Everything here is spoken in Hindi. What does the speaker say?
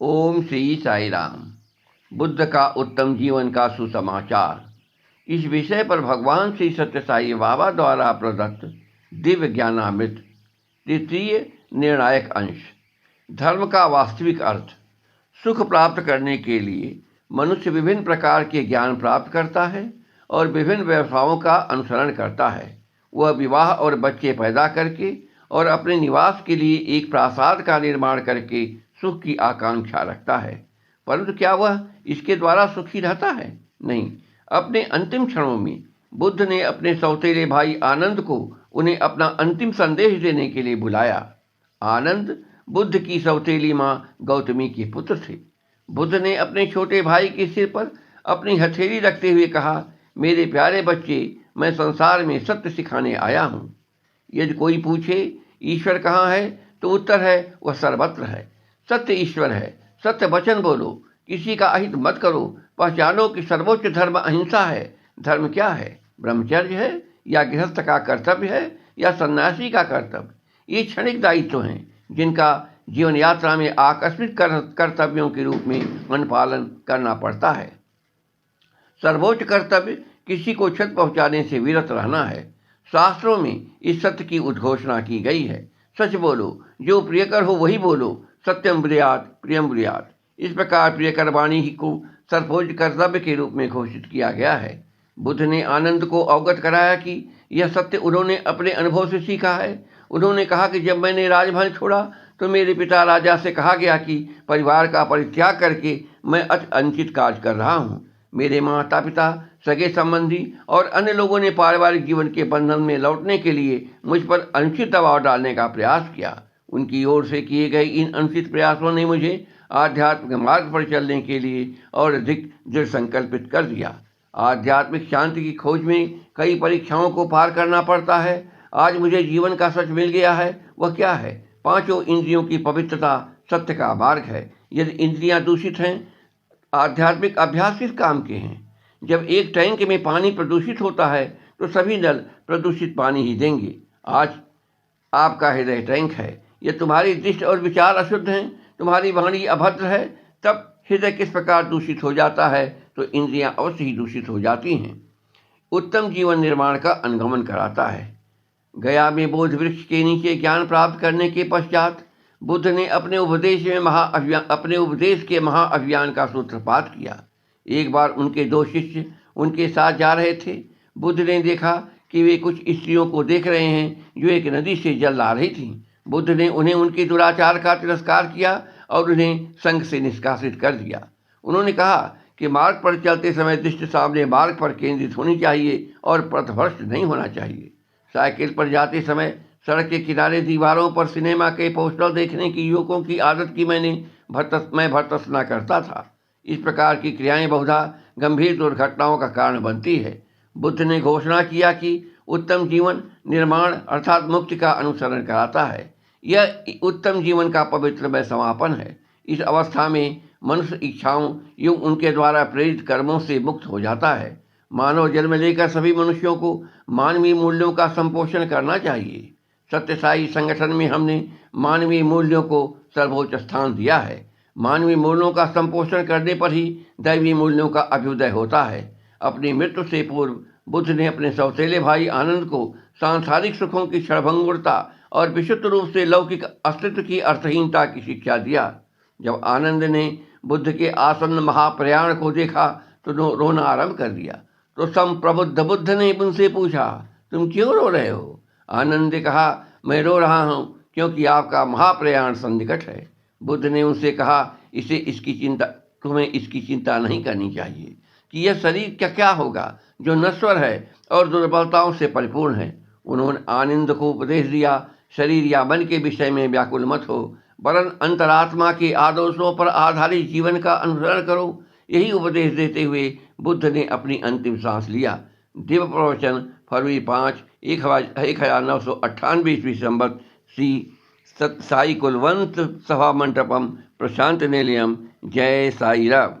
ओम श्री साई राम। बुद्ध का उत्तम जीवन का सुसमाचार। इस विषय पर भगवान श्री सत्य साई बाबा द्वारा प्रदत्त दिव्य ज्ञानामृत तृतीय निर्णायक अंश। धर्म का वास्तविक अर्थ। सुख प्राप्त करने के लिए मनुष्य विभिन्न प्रकार के ज्ञान प्राप्त करता है और विभिन्न व्यवसायों का अनुसरण करता है। वह विवाह और बच्चे पैदा करके और अपने निवास के लिए एक प्रासाद का निर्माण करके सुख की आकांक्षा रखता है, परंतु क्या वह इसके द्वारा सुखी रहता है? नहीं। अपने अंतिम क्षणों में बुद्ध ने अपने सौतेले भाई आनंद को उन्हें अपना अंतिम संदेश देने के लिए बुलाया। आनंद बुद्ध की सौतेली माँ गौतमी के पुत्र थे। बुद्ध ने अपने छोटे भाई के सिर पर अपनी हथेली रखते हुए कहा, मेरे प्यारे बच्चे, मैं संसार में सत्य सिखाने आया हूँ। यदि कोई पूछे ईश्वर कहाँ है, तो उत्तर है वह सर्वत्र है। सत्य ईश्वर है। सत्य वचन बोलो, किसी का अहित मत करो। पहचानो कि सर्वोच्च धर्म अहिंसा है। धर्म क्या है? ब्रह्मचर्य है या गृहस्थ का कर्तव्य है या सन्यासी का कर्तव्य? ये क्षणिक दायित्व हैं जिनका जीवन यात्रा में आकस्मिक कर्तव्यों के रूप में अनुपालन करना पड़ता है। सर्वोच्च कर्तव्य किसी को क्षत पहुंचाने से विरत रहना है। शास्त्रों में इस सत्य की उद्घोषणा की गई है। सच बोलो, जो प्रियकर हो वही बोलो। सत्यम ब्रूयात् प्रियम ब्रूयात्। इस प्रकार प्रियकर वाणी को सर्वोच्च कर्तव्य के रूप में घोषित किया गया है। बुद्ध ने आनंद को अवगत कराया कि यह सत्य उन्होंने अपने अनुभव से सीखा है। उन्होंने कहा कि जब मैंने राजभवन छोड़ा तो मेरे पिता राजा से कहा गया कि परिवार का परित्याग करके मैं अनुचित कार्य कर रहा हूँ। मेरे माता पिता, सगे संबंधी और अन्य लोगों ने पारिवारिक जीवन के बंधन में लौटने के लिए मुझ पर अनुचित दबाव डालने का प्रयास किया। उनकी ओर से किए गए इन अनुचित प्रयासों ने मुझे आध्यात्मिक मार्ग पर चलने के लिए और अधिक दृढ़ संकल्पित कर दिया। आध्यात्मिक शांति की खोज में कई परीक्षाओं को पार करना पड़ता है। आज मुझे जीवन का सच मिल गया है। वह क्या है? पांचों इंद्रियों की पवित्रता सत्य का मार्ग है। यदि इंद्रियां दूषित हैं, आध्यात्मिक अभ्यास किस काम के हैं? जब एक टैंक में पानी प्रदूषित होता है तो सभी नल प्रदूषित पानी ही देंगे। आज आपका हृदय टैंक है। यह तुम्हारी दृष्टि और विचार अशुद्ध हैं, तुम्हारी वाणी अभद्र है, तब हृदय किस प्रकार दूषित हो जाता है, तो इंद्रियां अवश्य ही दूषित हो जाती हैं। उत्तम जीवन निर्माण का अनुगमन कराता है। गया में बोध वृक्ष के नीचे ज्ञान प्राप्त करने के पश्चात बुद्ध ने अपने उपदेश के महाअभियान का सूत्रपात किया। एक बार उनके दो शिष्य उनके साथ जा रहे थे। बुद्ध ने देखा कि वे कुछ स्त्रियों को देख रहे हैं जो एक नदी से जल ला रही थीं। बुद्ध ने उन्हें उनके दुराचार का तिरस्कार किया और उन्हें संघ से निष्कासित कर दिया। उन्होंने कहा कि मार्ग पर चलते समय दृष्टि सामने मार्ग पर केंद्रित होनी चाहिए और पथभ्रष्ट नहीं होना चाहिए। साइकिल पर जाते समय सड़क के किनारे दीवारों पर सिनेमा के पोस्टर देखने की युवकों की आदत की मैं भर्त्सना करता था। इस प्रकार की क्रियाएं बहुधा गंभीर दुर्घटनाओं का कारण बनती है। बुद्ध ने घोषणा किया कि उत्तम जीवन निर्माण अर्थात मुक्ति का अनुसरण कराता है। यह उत्तम जीवन का पवित्रमय समापन है। इस अवस्था में मनुष्य इच्छाओं एवं उनके द्वारा प्रेरित कर्मों से मुक्त हो जाता है। मानव जन्म लेकर सभी मनुष्यों को मानवीय मूल्यों का संपोषण करना चाहिए। सत्य साई संगठन में हमने मानवीय मूल्यों को सर्वोच्च स्थान दिया है। मानवीय मूल्यों का संपोषण करने पर ही दैवीय मूल्यों का अभ्युदय होता है। अपनी मृत्यु से पूर्व बुद्ध ने अपने सौतेले भाई आनंद को सांसारिक सुखों की क्षणभंगुरता और विशुद्ध रूप से लौकिक अस्तित्व की अर्थहीनता की शिक्षा दिया। जब आनंद ने बुद्ध के आसन्न महाप्रयाण को देखा तो रोना आरंभ कर दिया। तो संप्रबुद्ध बुद्ध ने उनसे पूछा, तुम क्यों रो रहे हो? आनंद ने कहा, मैं रो रहा हूँ क्योंकि आपका महाप्रयाण सन्निकट है। बुद्ध ने उनसे कहा, तुम्हें इसकी चिंता नहीं करनी चाहिए कि यह शरीर क्या होगा जो नश्वर है और दुर्बलताओं से परिपूर्ण है। उन्होंने आनंद को उपदेश दिया, शरीर या मन के विषय में व्याकुल मत हो, वरन अंतरात्मा के आदर्शों पर आधारित जीवन का अनुसरण करो। यही उपदेश देते हुए बुद्ध ने अपनी अंतिम सांस लिया। दिव्य प्रवचन फरवरी 5, 1998 ईस्वी संवत श्री साई कुलवंत सभा मंडपम प्रशांत निलयम। जय साई राम।